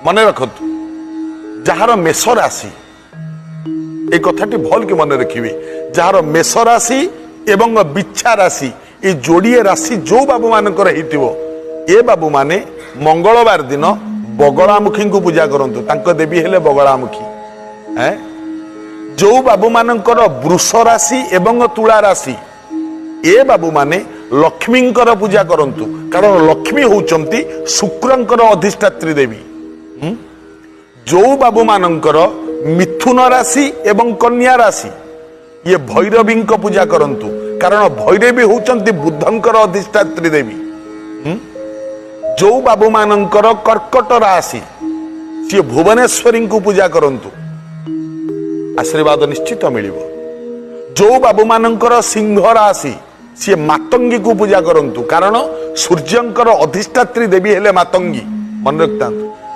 मन रखतु जार मेष राशि ए कथाटी भल कि मन रखिए जार मेष राशि एवं बिच्छा राशि ये जोड़िए राशि जो बाबू मानकर ए बाबू माने मंगलवार दिन बगलामुखी को पूजा करंतु तांको देवी हेले बगलामुखी हैं जो बाबू मानकर वृष राशि एवं तुला राशि ए बाबू माने लक्ष्मींकर पूजा करंतु कारण लक्ष्मी होउचंती शुक्रंकर अधिष्ठात्री देवी। जो बाबू मानकर मिथुन राशि एवं कन्या राशि ये भैरवी पूजा करंतु कारण भैरवी होउचंती बुद्धंकर अधिष्ठात्री देवी। जो बाबू मानकर कर्कट राशि सी भुवनेश्वरी को पूजा करंतु आशीर्वाद निश्चित मिलिबो। जो बाबू मानकर सिंह राशि सी मातंगी को पूजा करंतु कारण सूर्यंकर अधिष्ठात्री देवी हेले मातंगी मन रखता।